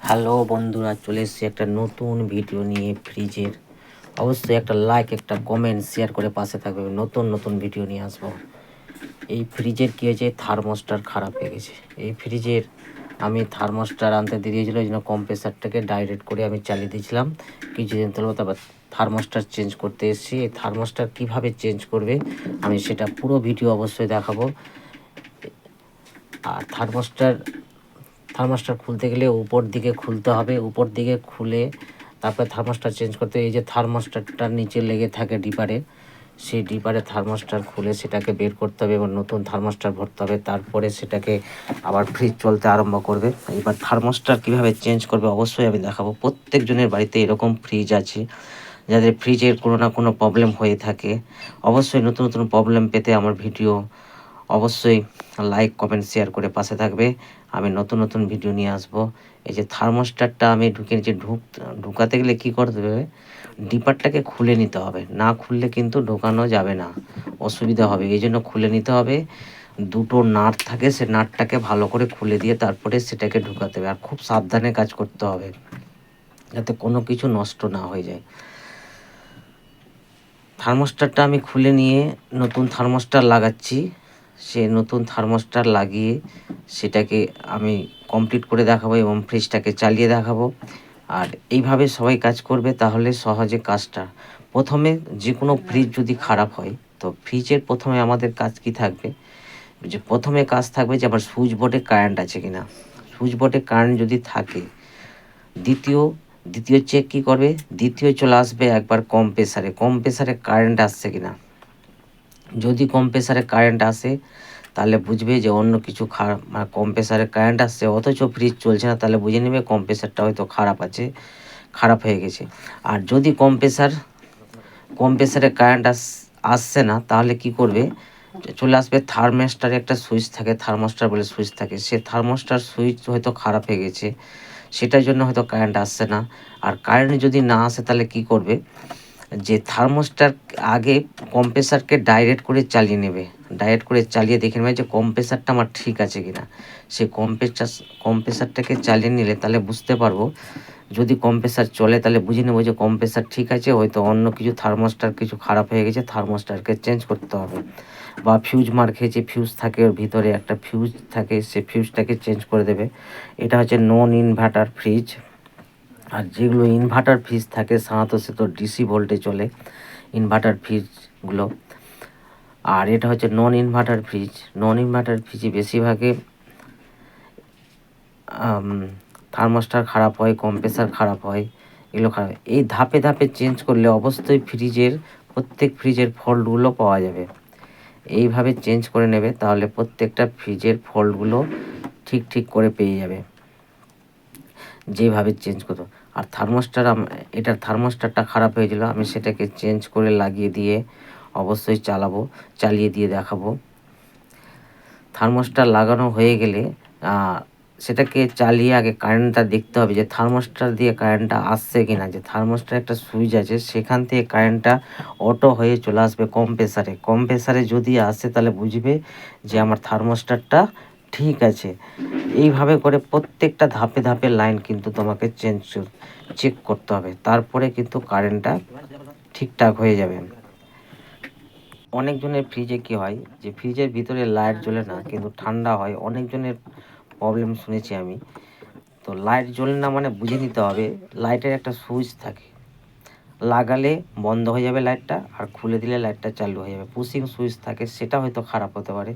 Hello বন্ধুরা, চলে এসেছি একটা নতুন ভিডিও নিয়ে ফ্রিজের। অবশ্যই একটা লাইক, একটা কমেন্ট, শেয়ার করে পাশে থাকবে। নতুন নতুন ভিডিও নিয়ে আসবো। এই ফ্রিজের কী হয়েছে, থার্মোস্টার খারাপ হয়ে গেছে। এই ফ্রিজের আমি থার্মোস্টার আনতে দিয়ে দিয়েছিল, এই জন্য কম্প্রেসারটাকে ডাইরেক্ট করে আমি চালিয়ে দিয়েছিলাম কিছুদিন তোলো। তারপর থার্মোস্টার চেঞ্জ করতে এসেছি। এই থার্মোস্টার কীভাবে চেঞ্জ করবে আমি সেটা পুরো ভিডিও অবশ্যই দেখাবো। আর থার্মোস্টার খুলতে গেলে উপর দিকে খুলতে হবে, উপর দিকে খুলে তারপরে থার্মোস্টার চেঞ্জ করতে। এই যে থার্মোস্টারটার নিচে লেগে থাকে ডিপারে, সেই ডিপারে থার্মোস্টার খুলে সেটাকে বের করতে হবে এবং নতুন থার্মোস্টার ভরতে হবে। তারপরে সেটাকে আবার ফ্রিজ চলতে আরম্ভ করবে। এবার থার্মোস্টার কীভাবে চেঞ্জ করবে অবশ্যই আমি দেখাবো। প্রত্যেকজনের বাড়িতে এরকম ফ্রিজ আছে, যাদের ফ্রিজের কোনো না কোনো প্রবলেম হয়ে থাকে। অবশ্যই নতুন নতুন প্রবলেম পেতে আমার ভিডিও অবশ্যই লাইক, কমেন্ট, শেয়ার করে পাশে থাকবে। আমি নতুন নতুন ভিডিও নিয়ে আসবো। এই যে থার্মোস্টারটা আমি ঢুকাতে গেলে কী করতে হবে, ডিপারটাকে খুলে নিতে হবে। না খুললে কিন্তু ঢোকানো যাবে না, অসুবিধা হবে। এই জন্য খুলে নিতে হবে। দুটো নাট থাকে, সে নাটটাকে ভালো করে খুলে দিয়ে তারপরে সেটাকে ঢুকাতে হবে। আর খুব সাবধানে কাজ করতে হবে যাতে কোনো কিছু নষ্ট না হয়ে যায়। থার্মোস্টারটা আমি খুলে নিয়ে নতুন থার্মোস্টার লাগাচ্ছি। সে নতুন থার্মোস্টার লাগিয়ে সেটাকে আমি কমপ্লিট করে দেখাবো এবং ফ্রিজটাকে চালিয়ে দেখাবো। আর এইভাবে সবাই কাজ করবে, তাহলে সহজে কাজটা। প্রথমে যে কোনো ফ্রিজ যদি খারাপ হয়, তো ফ্রিজের প্রথমে আমাদের কাজ কি থাকবে, যে প্রথমে কাজ থাকবে যে আবার সুইচ বোর্ডে কারেন্ট আছে কিনা। সুইচ বোর্ডে কারেন্ট যদি থাকে, দ্বিতীয় দ্বিতীয় চেক কী করবে, দ্বিতীয় চলে আসবে একবার কম্প্রেসারে কারেন্ট আসছে কিনা। যদি কম্প্রেসারে কারেন্ট আসে তাহলে বুঝবে যে অন্য কিছু খারাপ, মানে কম্প্রেসারে কারেন্ট আসছে অথচ ফ্রিজ চলছে না, তাহলে বুঝে নেবে কম্প্রেসারটা হয়তো খারাপ হয়ে গেছে। আর যদি কম্প্রেসারে কারেন্ট আসছে না, তাহলে কি করবে, চলে আসবে থার্মোস্টারে একটা সুইচ থাকে, থার্মোস্টার বলে সুইচ থাকে। সে থার্মোস্টার সুইচ হয়তো খারাপ হয়ে গেছে, সেটার জন্য হয়তো কারেন্ট আসছে না। আর কারেন্ট যদি না আসে তাহলে কি করবে, যে থার্মোস্টার আগে কম্প্রেসারকে ডাইরেক্ট করে চালিয়ে নেবে। ডাইরেক্ট করে চালিয়ে দেখে নেবে যে কম্প্রেসারটা আমার ঠিক আছে কিনা। সে কম্প্রেসারটাকে চালিয়ে নিলে তাহলে বুঝতে পারবো। যদি কম্প্রেসার চলে তাহলে বুঝে নেবো যে কম্প্রেসার ঠিক আছে, হয়তো অন্য কিছু থার্মোস্টার কিছু খারাপ হয়ে গেছে, থার্মোস্টারকে চেঞ্জ করতে হবে। বা ফিউজ মার খেয়েছে, ফিউজ থাকে ওর ভিতরে একটা ফিউজ থাকে, সে ফিউজটাকে চেঞ্জ করে দেবে। এটা হচ্ছে নন ইনভার্টার ফ্রিজ। আর যেগুলো ইনভার্টার ফ্রিজ থাকে সাধারণত সে তো ডিসি ভোল্টে চলে ইনভার্টার ফ্রিজগুলো। আর এটা হচ্ছে নন ইনভার্টার ফ্রিজ। নন ইনভার্টার ফ্রিজে বেশিরভাগে থার্মোস্টার খারাপ হয়, কম্প্রেসার খারাপ হয়, এগুলো খারাপ। এই ধাপে ধাপে চেঞ্জ করলে অবশ্যই প্রত্যেক ফ্রিজের ফল্টগুলো পাওয়া যাবে। এইভাবে চেঞ্জ করে নেবে, তাহলে প্রত্যেকটা ফ্রিজের ফল্টগুলো ঠিক করে পেয়ে যাবে যেভাবে চেঞ্জ করো। আর এটার থার্মোস্টারটা খারাপ হয়েছিল, আমি সেটাকে চেঞ্জ করে লাগিয়ে দিয়ে অবশ্যই চালিয়ে দিয়ে দেখাবো। থার্মোস্টার লাগানো হয়ে গেলে সেটাকে চালিয়ে আগে কারেন্টটা দেখতে হবে যে থার্মোস্টার দিয়ে কারেন্টটা আসছে কিনা। যে থার্মোস্টার একটা সুইচ আছে, সেখান থেকে কারেন্টটা অটো হয়ে চলে আসবে কম্প্রেসারে যদি আসে তাহলে বুঝবে যে আমার থার্মোস্টারটা ঠিক আছে। এইভাবে করে প্রত্যেকটা ধাপে ধাপে লাইন কিন্তু তোমাকে চেক করতে হবে, তারপরে কিন্তু কারেন্টটা ঠিকঠাক হয়ে যাবে। অনেকজনের ফ্রিজে কী হয়, যে ফ্রিজের ভিতরে লাইট জ্বলে না কিন্তু ঠান্ডা হয়। অনেকজনের প্রবলেম শুনেছি আমি। তো লাইট জ্বলে না মানে বুঝে নিতে হবে লাইটের একটা সুইচ থাকে, লাগালে বন্ধ হয়ে যাবে লাইটটা, আর খুলে দিলে লাইটটা চালু হয়ে যাবে। পুশিং সুইচ থাকে, সেটা হয়তো খারাপ হতে পারে।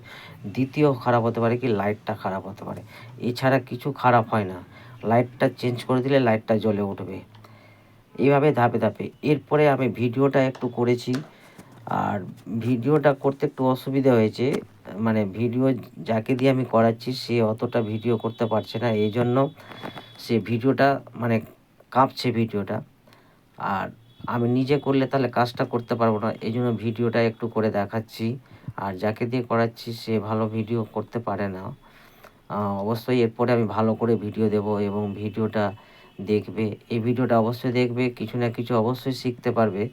দ্বিতীয় খারাপ হতে পারে কি, লাইটটা খারাপ হতে পারে। এছাড়া কিছু খারাপ হয় না, লাইটটা চেঞ্জ করে দিলে লাইটটা জ্বলে উঠবে। এইভাবে ধাপে ধাপে। এরপরে আমি ভিডিওটা একটু করেছি, আর ভিডিওটা করতে একটু অসুবিধা হয়েছে। মানে ভিডিও যাকে দিয়ে আমি করাচ্ছি সে অতটা ভিডিও করতে পারছে না, এই জন্য সে ভিডিওটা মানে কাঁপছে ভিডিওটা। আর আমি নিজে করলে তাহলে কাজটা করতে পারবো না, এই জন্য ভিডিওটা একটু করে দেখাচ্ছি। আর যাকে দিয়ে করাচ্ছি সে ভালো ভিডিও করতে পারে না। অবশ্যই এরপরে আমি ভালো করে ভিডিও দেব এবং ভিডিওটা দেখবে। এই ভিডিওটা অবশ্যই দেখবে, কিছু না কিছু অবশ্যই শিখতে পারবে।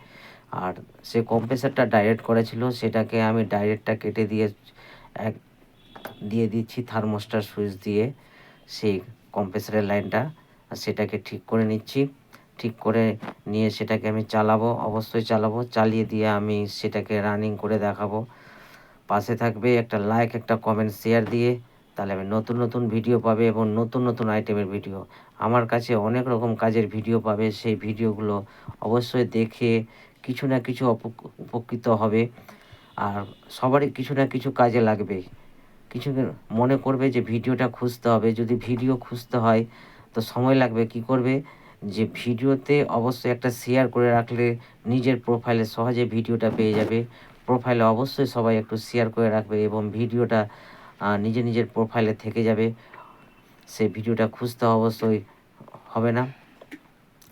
আর সে কম্প্রেসারটা ডাইরেক্ট করেছিল, সেটাকে আমি ডাইরেক্টটা কেটে দিয়ে দিচ্ছি থার্মোস্টার সুইচ দিয়ে সেই কম্প্রেসারের লাইনটা আর সেটাকে ঠিক করে নিচ্ছি। ঠিক করে নিয়ে সেটাকে আমি চালাবো, অবশ্যই চালাবো। চালিয়ে দিয়ে আমি সেটাকে রানিং করে দেখাবো। পাশে থাকবে, একটা লাইক, একটা কমেন্ট, শেয়ার দিয়ে, তাহলে আমি নতুন নতুন ভিডিও পাবে এবং নতুন নতুন আইটেমের ভিডিও। আমার কাছে অনেক রকম কাজের ভিডিও পাবে, সেই ভিডিওগুলো অবশ্যই দেখে কিছু না কিছু উপকৃত হবে। আর সবারই কিছু না কিছু কাজে লাগবে। কিছু মনে করবে যে ভিডিওটা খুঁজতে হবে, যদি ভিডিও খুঁজতে হয় তো সময় লাগবে। কি করবে, যে ভিডিওতে অবশ্যই একটা শেয়ার করে রাখলে নিজের প্রোফাইলে সহজে ভিডিওটা পেয়ে যাবে। প্রোফাইলে অবশ্যই সবাই একটু শেয়ার করে রাখবে এবং ভিডিওটা নিজের নিজের প্রোফাইলে থেকে যাবে। সেই ভিডিওটা খুঁজতে অবশ্যই হবে না।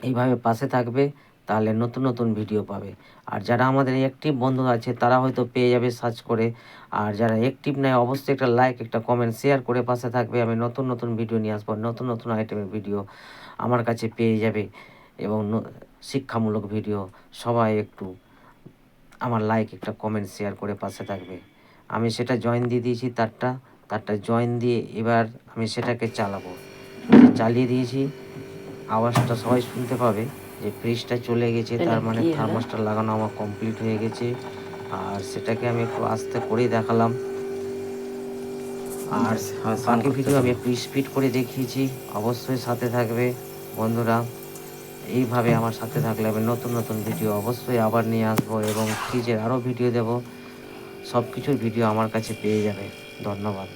এইভাবে পাশে থাকবে, তাহলে নতুন নতুন ভিডিও পাবে। আর যারা আমাদের অ্যাক্টিভ বন্ধু আছে তারা হয়তো পেয়ে যাবে সার্চ করে। আর যারা অ্যাক্টিভ নেয় অবশ্যই একটা লাইক, একটা কমেন্ট, শেয়ার করে পাশে থাকবে। আমি নতুন নতুন ভিডিও নিয়ে আসবো, নতুন নতুন আইটেমের ভিডিও আমার কাছে পেয়ে যাবে এবং শিক্ষামূলক ভিডিও। সবাই একটু আমার লাইক, একটা কমেন্ট, শেয়ার করে পাশে থাকবে। আমি সেটা জয়েন দিয়ে দিয়েছি, তারটা জয়েন দিয়ে এবার আমি সেটাকে চালাবো। চালিয়ে দিয়েছি, আওয়াজটা সবাই শুনতে পাবে যে ফ্রিজটা চলে গেছে, তার মানে থার্মোস্টার লাগানো আমার কমপ্লিট হয়ে গেছে। আর সেটাকে আমি একটু আস্তে করেই দেখালাম। আর বাকি ভিডিও আমি একটু স্পিড করে দেখিয়েছি। অবশ্যই সাথে থাকবে বন্ধুরা। এইভাবে আমার সাথে থাকলে আমি নতুন নতুন ভিডিও অবশ্যই আবার নিয়ে আসবো এবং ফ্রিজের আরও ভিডিও দেব। সব কিছুর ভিডিও আমার কাছে পেয়ে যাবে। ধন্যবাদ।